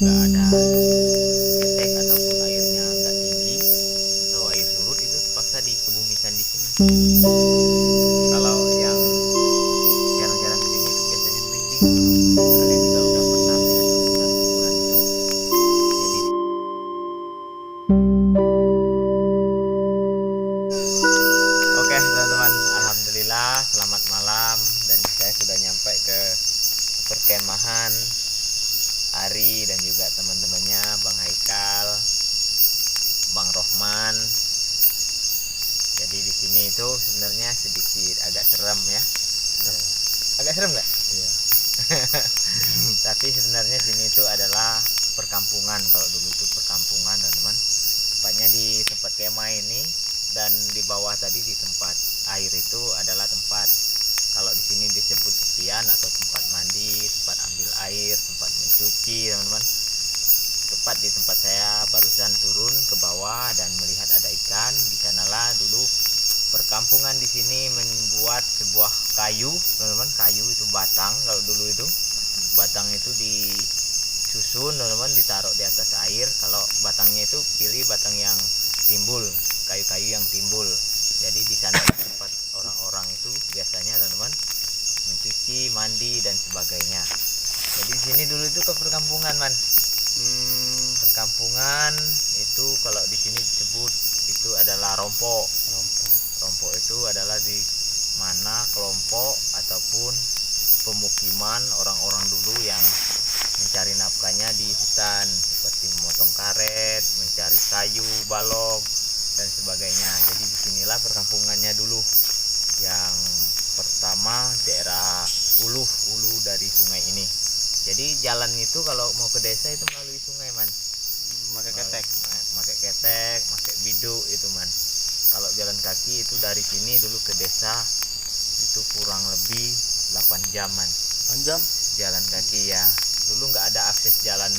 nggak ada ketek ataupun airnya nggak tinggi atau air surut, itu terpaksa dikebumikan di sini. Kalau yang jarang-jarang kesini itu biasanya merinding. Kalian juga udah pernah melihat kuburan-kuburan itu. Jadi oke teman-teman, alhamdulillah selamat malam, dan saya sudah nyampe ke perkemahan Ari dan juga teman-temannya, Bang Haikal, Bang Rohman. Jadi di sini itu sebenarnya sedikit agak serem ya. Agak serem nggak? Iya. Tapi sebenarnya sini itu adalah perkampungan. Kalau dulu itu perkampungan teman-teman. Tepatnya di tempat kemah ini, dan di bawah tadi di tempat air itu adalah tempat, kalau di sini disebut tepian atau tempat mandi, tempat ambil air, tempat mencuci teman-teman. Tepat di tempat saya barusan turun ke bawah dan melihat ada ikan. Di sanalah dulu perkampungan di sini membuat sebuah kayu teman-teman. Kayu itu batang, kalau dulu itu batang itu disusun teman-teman, ditaruh di atas air. Kalau batangnya itu pilih batang yang timbul, kayu-kayu yang timbul. Jadi di sana tempat orang-orang itu biasanya teman-teman mencuci, mandi dan sebagainya. Jadi di sini dulu itu ke perkampungan man. Perkampungan itu kalau di sini disebut itu adalah rompok. Rompok itu adalah di mana kelompok ataupun pemukiman orang-orang dulu yang mencari nafkahnya di hutan, seperti memotong karet, mencari kayu, balong dan sebagainya. Jadi disinilah perkampungannya dulu. Yang pertama daerah ulu dari sungai ini. Jadi jalan itu kalau mau ke desa itu melalui sungai man. Pakai ketek. Pakai ketek, pakai biduk itu man. Kalau jalan kaki itu dari sini dulu ke desa itu kurang lebih 8 jam man. 8 jam Jalan kaki ya. Dulu nggak ada akses jalan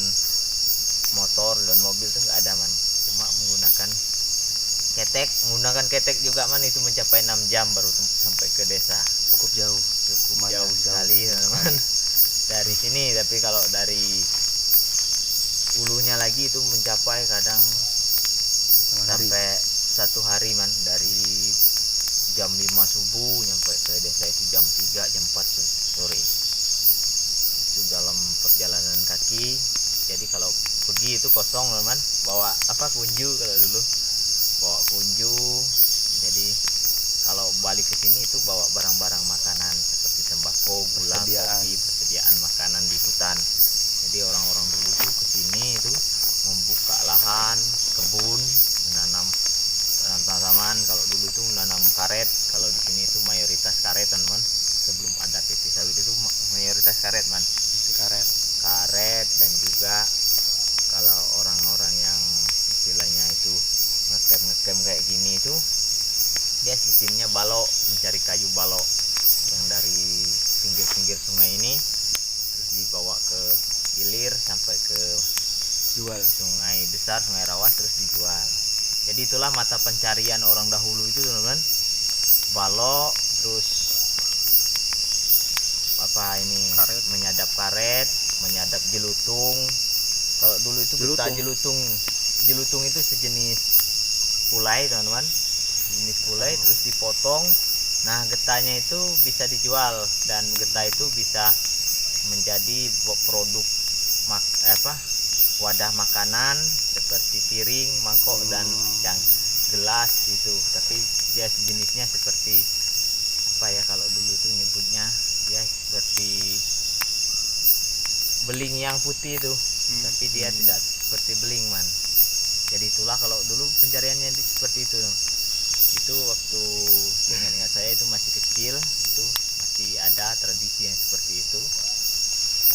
motor dan mobil tuh nggak ada man. Cuma menggunakan ketek juga man, itu mencapai 6 jam baru sampai ke desa. cukup jauh. Cukup jauh sekali teman-teman dari sini. Tapi kalau dari ulunya lagi itu mencapai kadang sampai 1 hari man, dari jam 5 subuh nyampe ke desa itu jam 3 jam 4 sore. Itu dalam perjalanan kaki. Jadi kalau pergi itu kosong teman, bawa kunju. Kalau dulu bawa kunju. Jadi kalau balik ke sini itu bawa barang-barang makanan seperti sembako, gula, kopi, persediaan makanan di hutan. Jadi orang-orang dulu itu ke sini itu membuka lahan, kebun, menanam tanaman. Kalau dulu itu menanam karet. Kalau di sini itu mayoritas karet teman. Sebelum ada PT sawit itu mayoritas karet man. Karet dan juga kalau orang-orang yang istilahnya itu ngekem kayak gini itu dia sistemnya balok, mencari kayu balok yang dari pinggir-pinggir sungai ini terus dibawa ke hilir sampai ke jual sungai besar, sungai rawas, terus dijual. Jadi itulah mata pencarian orang dahulu itu teman-teman, balok terus karet. menyadap karet, menyadap jelutung. Kalau dulu itu getah jelutung itu sejenis kulai teman-teman, jenis kulai terus dipotong. Nah getahnya itu bisa dijual dan getah itu bisa menjadi produk wadah makanan seperti piring, mangkok dan yang gelas itu. Tapi dia jenisnya seperti kalau dulu itu nyebutnya dia seperti beling yang putih itu. Tapi dia tidak seperti beling man. Jadi itulah kalau dulu pencariannya seperti itu. Itu waktu ingat saya itu masih kecil, itu masih ada tradisi yang seperti itu.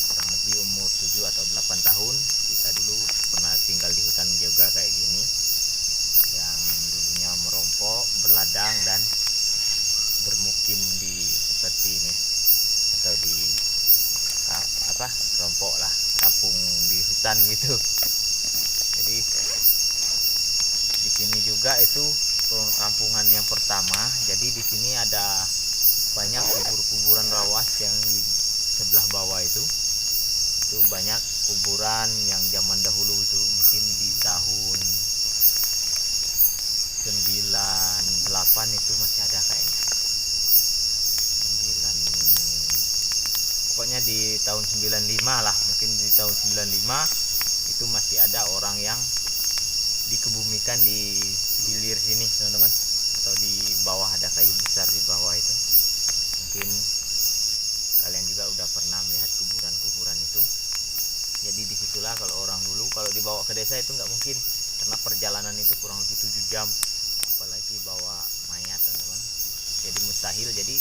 Kurang lebih umur 7 atau 8 tahun kita dulu pernah tinggal di hutan juga kayak gini, yang dulunya merompok, berladang dan bermukim di seperti ini, atau di rompok lah, kampung di hutan gitu. Jadi di sini juga itu perkampungan yang pertama. Jadi di sini ada banyak kuburan rawas yang di sebelah bawah itu. itu banyak kuburan yang zaman dahulu itu mungkin di tahun 98 itu masih ada kayaknya. 9 pokoknya di tahun 95 lah, mungkin di tahun 95 itu masih ada orang yang dikebumikan di hilir sini teman-teman, atau di bawah ada kayu besar di bawah itu. Mungkin kalian juga udah pernah melihat kuburan-kuburan itu. Jadi disitulah kalau orang dulu kalau dibawa ke desa itu nggak mungkin, karena perjalanan itu kurang lebih 7 jam, apalagi bawa mayat teman-teman. Jadi mustahil. Jadi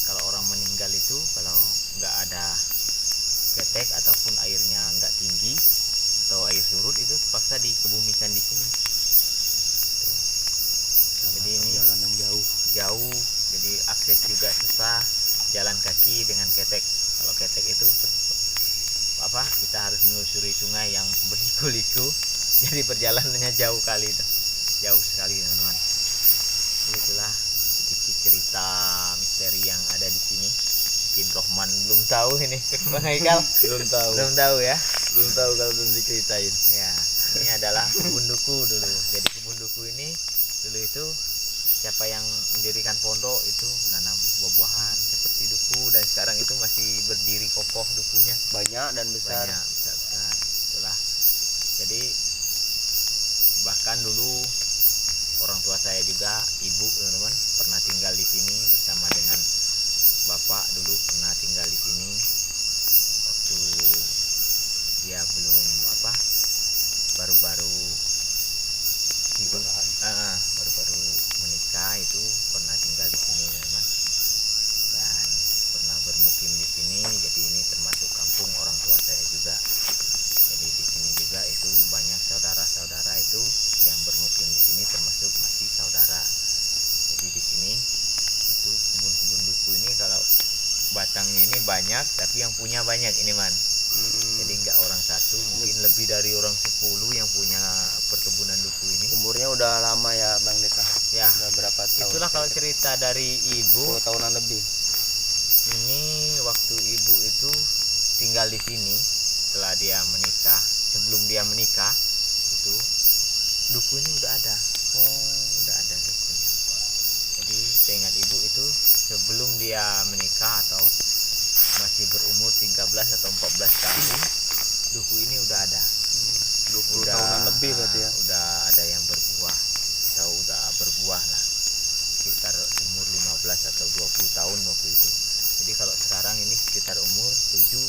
kalau orang meninggal itu kalau nggak ada ketek ataupun airnya nggak tinggi atau air surut itu terpaksa dikebumikan di sini. Jadi ini jalan yang jauh, jadi akses juga susah, jalan kaki dengan ketek. Kalau ketek itu kita harus menelusuri sungai yang berliku-liku, jadi perjalanannya jauh kali itu, jauh sekali teman-teman. Itulah sedikit cerita misteri yang ada di sini. Mungkin Rohman belum tahu ini, Bang Haikal belum tahu ya. Belum tahu kalau belum diceritain. Ya, ini adalah kebun duku dulu. Jadi kebun duku ini dulu itu siapa yang mendirikan pondok itu menanam buah-buahan seperti duku, dan sekarang itu masih berdiri kokoh dukunya. Banyak dan besar. Banyak, besar. Itulah. Jadi bahkan dulu orang tua saya juga, ibu teman-teman, pernah tinggal di sini bersama dengan bapak, dulu pernah tinggal di sini waktu dia belum baru-baru hidup, baru-baru menikah itu pernah tinggal di sini teman, dan pernah bermukim di sini. Jadi ini termasuk kampung orang tua saya juga. Jadi di sini juga itu banyak saudara-saudara itu yang bermukim di sini, termasuk masih saudara. Jadi di sini itu kebun-kebun duku ini kalau batangnya ini banyak, tapi yang punya banyak ini man. Jadi nggak orang satu, mungkin lebih dari orang 10 yang punya perkebunan duku ini. Umurnya udah lama ya Bang Deka? Ya, udah berapa tahun? Itulah kalau cerita dari ibu, 10 tahunan lebih. Ini waktu ibu itu tinggal di sini setelah dia menikah. Sebelum dia menikah itu duku ini udah ada. Udah ada dukunya. Jadi seingat ibu itu sebelum dia menikah atau masih berumur 13 atau 14 tahun, duku ini udah ada. 20 tahunan lebih berarti ya. Udah ada yang berbuah atau udah berbuah lah, sekitar umur 15 atau 20 tahun waktu itu. Jadi kalau sekarang ini sekitar umur 7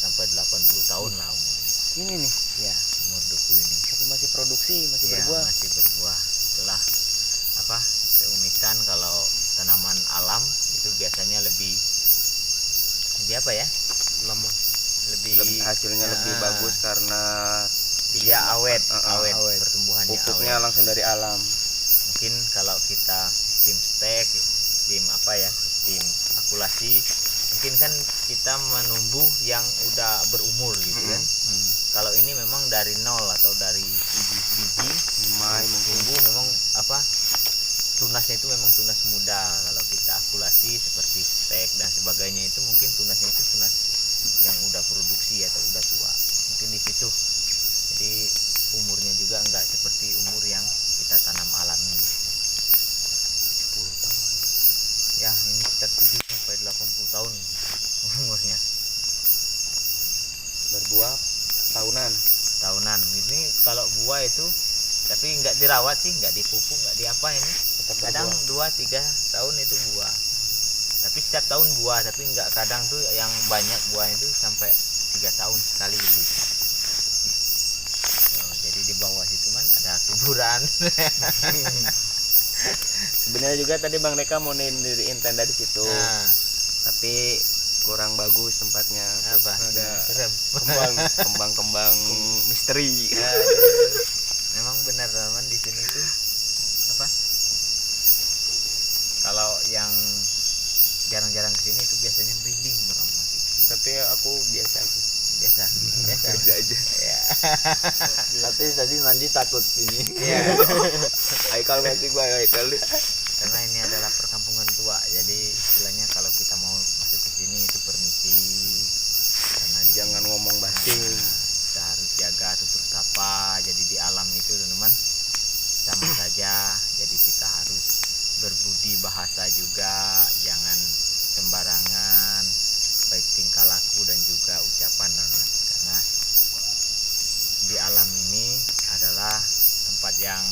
sampai 80 tahun lah umurnya. Ini nih Ya, umur duku ini. tapi masih produksi, masih Ya, berbuah. masih berbuah. Itulah keunikan kalau tanaman alam itu biasanya lebih apa ya? Lama. Lebih Hasilnya lebih bagus karena dia awet, awet. pertumbuhannya pupuknya awet. langsung dari alam. Mungkin kalau kita sistem stek, sistem sistem akulasi, mungkin kan kita menumbuh yang udah berumur gitu kan. Kalau ini memang dari nol atau dari biji tumbuh, memang tunasnya itu memang tunas muda. Kalau kita akulasi seperti stek dan sebagainya itu mungkin tunasnya itu tunas yang udah produksi atau udah tua, mungkin di situ. Jadi umurnya juga enggak seperti umur yang kita tanam alami. 10 tahun. Ya, ini sekitar 7 sampai 80 tahun umurnya. Berbuah tahunan. Ini kalau buah itu tapi nggak dirawat sih, nggak dipupuk, nggak diapa ini. Kadang 2-3 tahun itu buah. Tapi setiap tahun buah, tapi nggak, kadang tuh yang banyak buah itu sampai 3 tahun sekali gitu. Jadi di bawah situ man ada kuburan. Sebenarnya juga tadi Bang Deka mau diriin tenda di situ. Nah, tapi kurang bagus tempatnya. apa? Ada Serem. kembang misteri. Ya, memang benar teman, di sini tuh kalau yang jarang-jarang kesini itu biasanya merinding bro. Tapi aku biasa aja. Biasa aja. Ya. Tapi tadi nanti takut ini. Ya. Haikal masih gua Haikal. Karena ini adalah perkampungan tua, jadi istilahnya kalau kita mau masuk ke sini itu permisi, karena di Jangan ngomong bahasa itu teman-teman sama saja. Jadi kita harus berbudi bahasa juga, jangan sembarangan baik tingkah laku dan juga ucapan teman-teman. Karena di alam ini adalah tempat yang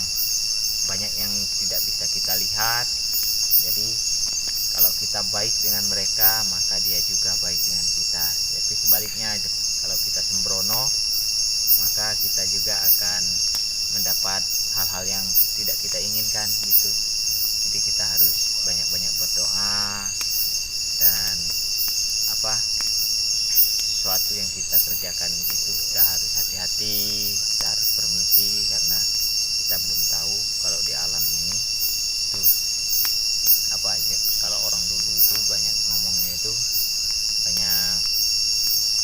banyak yang tidak bisa kita lihat. Jadi kalau kita baik dengan mereka, maka dia juga baik dengan kita. Jadi sebaliknya, kalau kita sembrono, maka kita juga akan mendapat hal-hal yang tidak kita inginkan gitu. Jadi kita harus banyak-banyak berdoa, dan sesuatu yang kita kerjakan itu kita harus hati-hati, kita harus permisi, karena kita belum tahu kalau di alam ini itu apa aja. Kalau orang dulu itu banyak ngomongnya itu banyak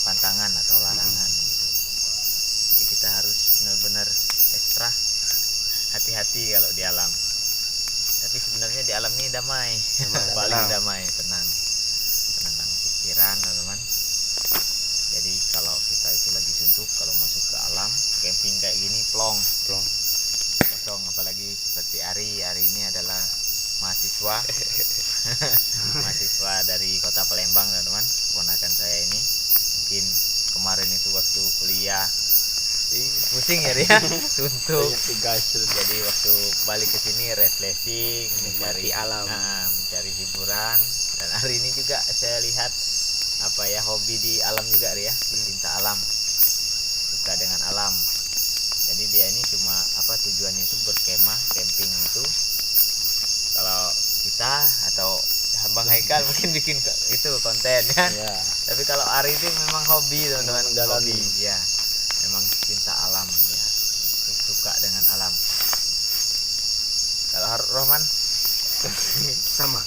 pantangan atau larangan gitu. Jadi kita harus benar-benar ekstra hati-hati kalau di alam. Tapi sebenarnya di alam ini damai. Paling damai, tenang pikiran teman-teman. Jadi kalau kita itu lagi suntuk, kalau masuk ke alam camping kayak gini plong kosong. Apalagi seperti Ari ini adalah mahasiswa mahasiswa dari kota Palembang teman-teman, keponakan saya ini. Mungkin kemarin itu waktu kuliah pusing ya dia suntuk, jadi waktu balik ke sini refreshing, mencari alam, mencari hiburan. Dan hari ini juga saya lihat hobi di alam juga ya, pecinta alam, suka dengan alam. Jadi dia ini cuma tujuannya itu berkemah, camping itu. Kalau kita atau Bang Haikal mungkin bikin itu konten kan ya. Tapi kalau Ari itu memang hobi teman-teman, hobi ya, memang cinta alam ya, suka dengan alam. Kalau Rohman sama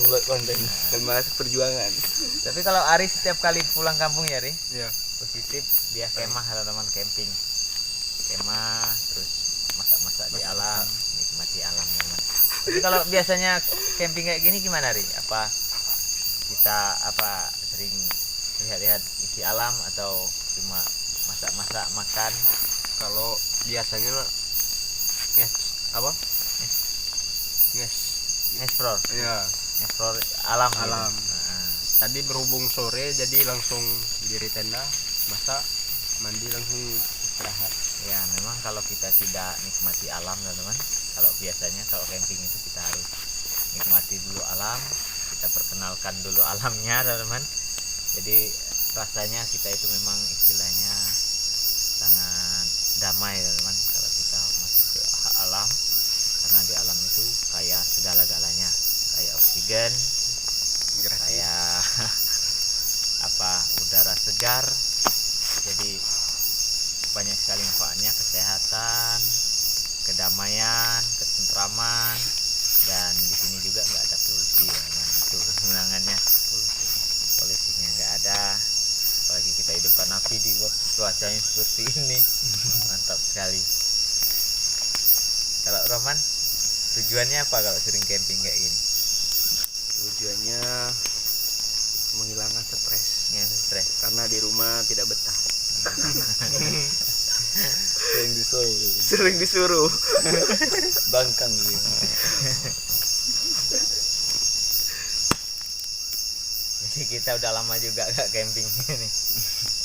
buat konten termasuk perjuangan. Tapi kalau Ari setiap kali pulang kampung ya Ari ya, positif, dia kemah teman-teman, camping, kemah, terus masak-masak di alam, nikmati alam teman. Tapi kalau biasanya camping kayak gini gimana Ari? Apa kita sering lihat-lihat isi alam atau cuma masak-masak makan? Kalau biasanya explore ya, explore alam gitu. Tadi berhubung sore jadi langsung diri tenda, masak, mandi, langsung istirahat. Ya memang kalau kita tidak nikmati alam teman-teman, kalau biasanya kalau camping itu kita harus nikmati dulu alam, kita perkenalkan dulu alamnya teman-teman. Jadi rasanya kita itu memang istilahnya sangat damai teman-teman kalau kita masuk ke alam. Karena di alam itu kayak segala-galanya, kayak oksigen, kayak udara segar. Jadi banyak sekali manfaatnya, kesehatan, kedamaian, ketentraman, dan di sini juga nggak ada polusi teman. Itu kesenangannya, polusinya nggak ada. Apalagi kita hidupkan api di waktu cuacanya seperti ini, mantap sekali. Kalau Roman, tujuannya apa kalau sering camping kayak gini? Tujuannya menghilangkan stres. Ya, stres. Karena di rumah tidak betah. Sering disuruh. Bangkang gitu. Jadi kita udah lama juga gak camping ini.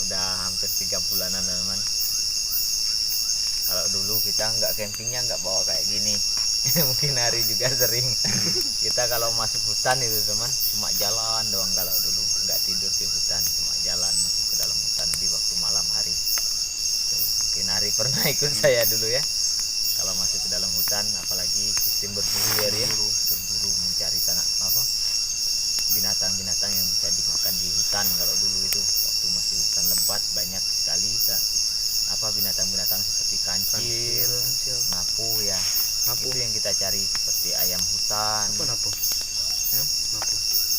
Udah hampir 3 bulanan teman. Kalau dulu kita nggak campingnya nggak bawa kayak gini. Mungkin Hari juga sering. Kita kalau masuk hutan itu teman, cuma jalan doang. Kalau dulu nggak tidur di hutan, cuma jalan masuk ke dalam hutan di waktu malam hari. Mungkin Hari pernah ikut saya dulu ya. Kalau masuk ke dalam hutan, apalagi sistem berburu ya dia, berburu mencari binatang-binatang yang bisa dimakan di hutan. Kalau dulu itu waktu masih hutan lebat, banyak sekali binatang-binatang seperti kancil, napu ya. Itu yang kita cari, seperti ayam hutan. Apa napu?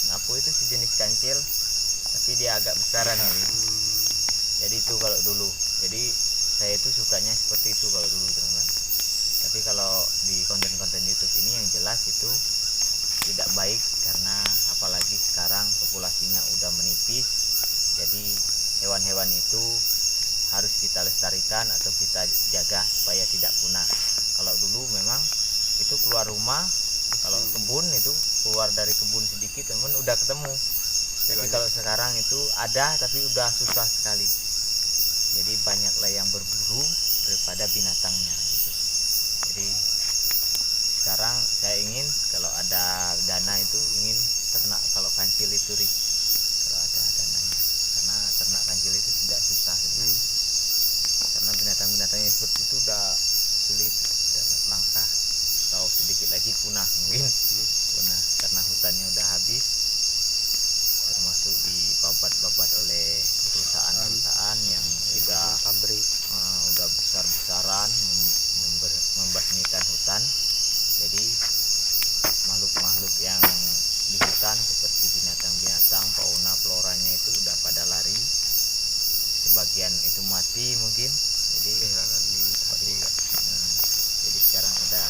Napu itu sejenis kancil, tapi dia agak besaran. Jadi itu kalau dulu. Jadi saya itu sukanya seperti itu kalau dulu teman-teman. Tapi kalau di konten-konten YouTube ini yang jelas itu tidak baik, karena apalagi sekarang populasinya udah menipis. Jadi hewan-hewan itu harus kita lestarikan atau kita jaga supaya tidak punah. Kalau dulu memang itu keluar rumah, kalau kebun itu keluar dari kebun sedikit teman udah ketemu. Tapi kalau sekarang itu ada tapi udah susah sekali. Jadi banyaklah yang berburu daripada binatangnya gitu. Jadi sekarang saya ingin kalau ada dana itu ingin ternak kalau kancil itu kalau ada dananya, karena ternak kancil itu tidak susah gitu. Karena binatang-binatangnya seperti itu udah sulit, udah langka, atau sedikit lagi punah mungkin punah karena hutannya udah habis, termasuk dibabat-babat oleh perusahaan-perusahaan yang udah pabrik udah besar-besaran membasmikan hutan. Jadi makhluk-makhluk yang di hutan seperti binatang-binatang, fauna floranya itu udah pada lari, sebagian itu mati mungkin. Jadi kehilangan hati enggak. Jadi sekarang udah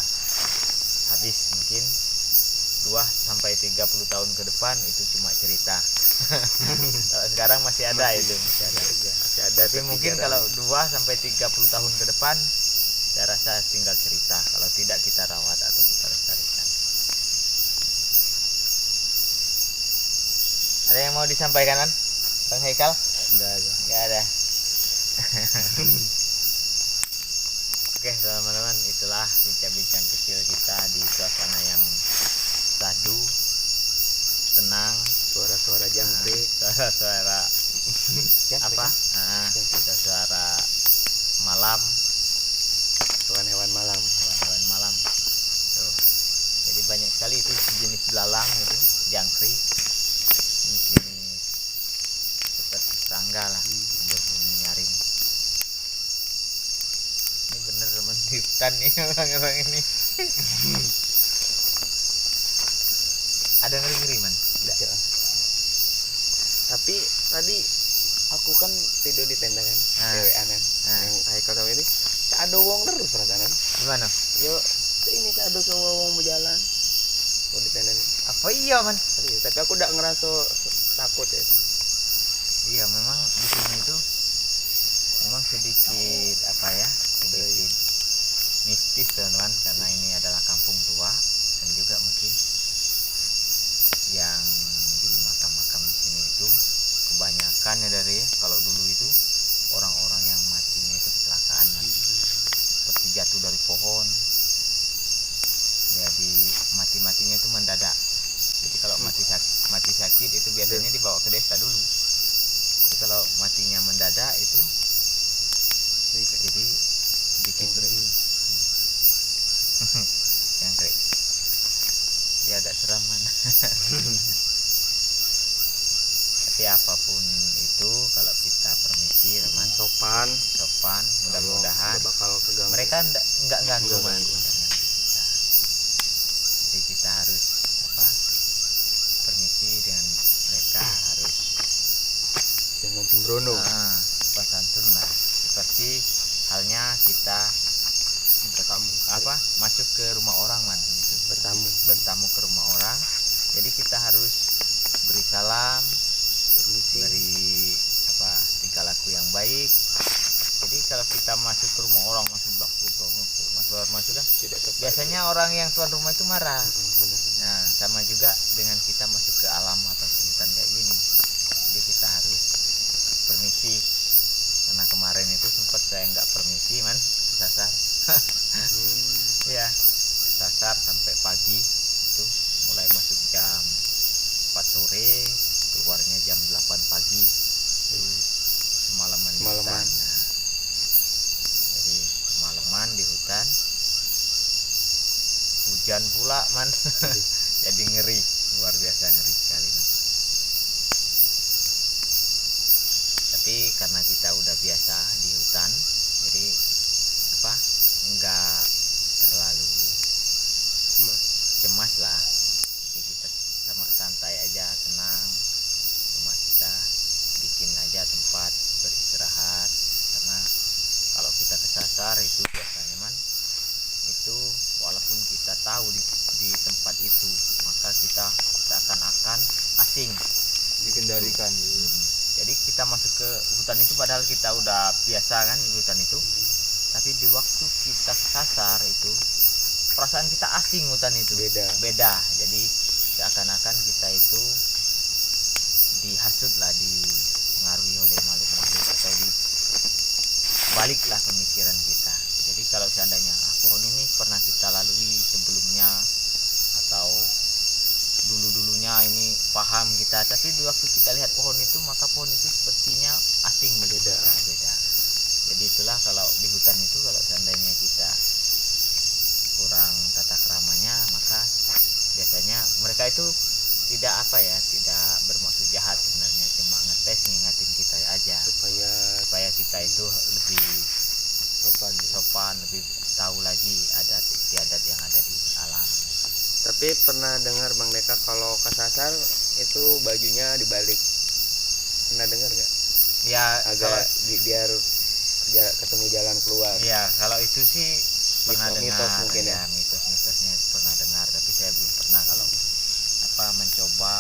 habis, mungkin 2-30 tahun ke depan itu cuma cerita. Kalau sekarang masih ada itu masih ada. Tapi mungkin kalau 2-30 tahun ke depan saya rasa tinggal cerita kalau tidak kita rawat atau kita lestarikan. Ada yang mau disampaikan kan Bang Haikal? Enggak ada. Oke teman-teman, itulah bincang-bincang kecil kita di suasana yang sadu, tenang, suara-suara jangkrik, suara-suara apa? Suara malam, hewan-hewan malam. hewan malam. Tuh. Jadi banyak sekali itu jenis belalang itu, jangkrik, jenis seperti serangga lah, berbunyi nyaring. Ini bener teman di hutan nih orang-orang ini. Ada ngeri-ngeri man? Tidak. Tapi tadi aku kan tidur di tenda kan, cewekan kan, yang Haikal sama ini ada wong terus perasaan. Gimana? Yo, ini ada cowok wong berjalan. Oh di tenda nih. Apa iya man? Tapi aku udah ngerasa takut ya. Iya memang di sini tuh memang sedikit apa ya, sedikit mistis teman-teman, karena ini adalah kampung tua dan juga mungkin yang di makam-makam di sini itu kebanyakan ya dari kalau dulu itu orang-orang yang matinya itu kecelakaan man. Seperti jatuh dari pohon, jadi mati-matinya itu mendadak. Jadi kalau mati sakit itu biasanya dibawa ke desa dulu. Tapi kalau matinya mendadak itu jadi bikin jangkrik. Ya agak seram man. Tapi apapun itu kalau kita permisi teman, sopan, mudah-mudahan bakal keganggu. mereka enggak ganggu man. Jadi kita harus apa? Permisi dengan mereka, harus jangan sembrono. sopan santun lah. Seperti halnya kita Bertamu masuk ke rumah orang man gitu. Bertamu ke rumah orang. Jadi kita harus beri salam, permisi, beri apa tingkah laku yang baik. Jadi kalau kita masuk ke rumah orang masuk kan tidak tepat. biasanya orang yang tuan rumah itu marah. Benar. Nah sama juga dengan kita masuk ke alam atau ke hutan kayak gini. Jadi kita harus permisi. Karena kemarin itu sempat saya nggak permisi man, kesasar. Ya kesasar sampai pagi itu, mulai masuk jam 4 sore, keluarnya jam 8 pagi. Itu semalaman di hutan. Nah, jadi semalaman di hutan, hujan pula man. Jadi ngeri, luar biasa ngeri sekali man. Tapi karena kita udah biasa di hutan, jadi apa enggak terlalu cemas lah. Jadi kita sama santai aja, tenang, cuma kita bikin aja tempat beristirahat. Karena kalau kita kesasar itu biasanya man, itu walaupun kita tahu di tempat itu, maka kita seakan-akan asing, dikendalikan. Jadi kita masuk ke hutan itu padahal kita udah biasa kan di hutan itu, tapi di waktu kita kesasar itu perasaan kita asing hutan itu, beda. Jadi seakan-akan kita itu dihasut lah, dipengaruhi oleh makhluk-makhluk, atau dibaliklah pemikiran kita. Jadi kalau seandainya pohon ini pernah kita lalui sebelumnya atau dulu-dulunya ini paham kita, tapi di waktu kita lihat pohon itu maka pohon itu sepertinya asing, beda. Jadi itulah kalau di hutan itu kalau seandainya kita kurang tata keramanya, maka biasanya mereka itu tidak tidak bermaksud jahat sebenarnya, cuma ngetes ngingatin kita aja supaya kita itu lebih sopan, lebih tahu lagi adat istiadat yang ada di alam. Tapi pernah dengar Bang Deka kalau kesasar itu bajunya dibalik, pernah dengar nggak? Ya agak biar ketemu jalan keluar. Ya kalau itu sih pernah dengar, mungkin ya, mitos-mitosnya pernah dengar, tapi saya belum pernah kalau mencoba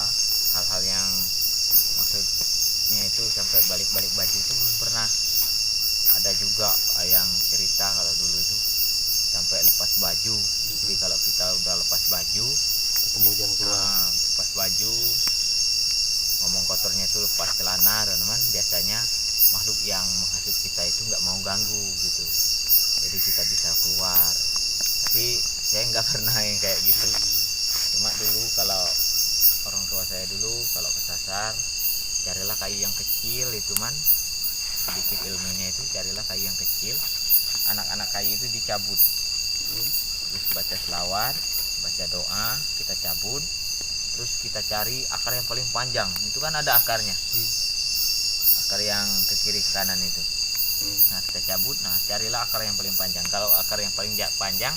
hal-hal yang maksudnya itu sampai balik-balik baju itu belum pernah. Ada juga yang cerita kalau dulu itu sampai lepas baju. Jadi kalau kita udah lepas baju ketemu jalan keluar, lepas baju, ngomong kotornya itu lepas celana, teman-teman, biasanya makhluk yang menghasut kita itu nggak mau ganggu gitu, jadi kita bisa keluar. Tapi saya nggak pernah yang kayak gitu. Cuma dulu kalau orang tua saya dulu kalau kesasar, carilah kayu yang kecil itu sedikit ilmunya itu, carilah kayu yang kecil, anak-anak kayu itu dicabut, terus baca selawat, baca doa, kita cabut, terus kita cari akar yang paling panjang, itu kan ada akarnya, akar yang ke kiri ke kanan itu. Nah kita cabut, carilah akar yang paling panjang. Kalau akar yang paling panjang,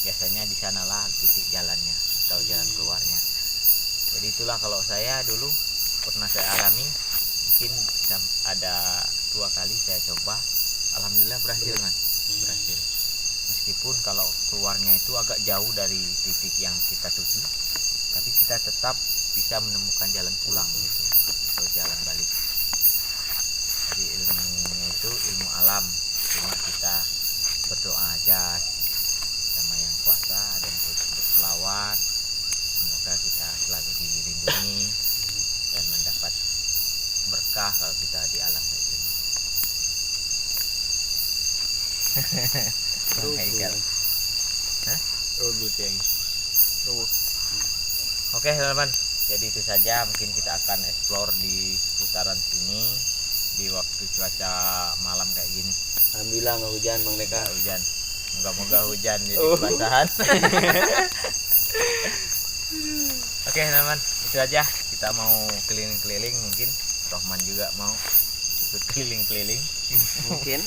biasanya di sanalah titik jalannya atau jalan keluarnya. Jadi itulah kalau saya dulu pernah saya alami, mungkin ada 2 kali saya coba, alhamdulillah berhasil berhasil. Meskipun kalau keluarnya itu agak jauh dari titik yang kita tuju, tapi kita tetap bisa menemukan jalan pulang gitu, atau jalan balik. Jadi ilmunya itu ilmu alam, cuma kita berdoa aja sama yang kuasa dan berselawat, semoga kita selalu dilindungi dan mendapat berkah kalau kita di alam kayak gini. Oke teman-teman, jadi itu saja mungkin kita akan explore di seputaran sini di waktu cuaca malam kayak gini. Alhamdulillah nggak hujan Bang Deka. Nggak hujan, moga-moga hujan jadi kebasahan. Oke teman-teman, itu aja, kita mau keliling-keliling, mungkin Rohman juga mau ikut keliling-keliling mungkin.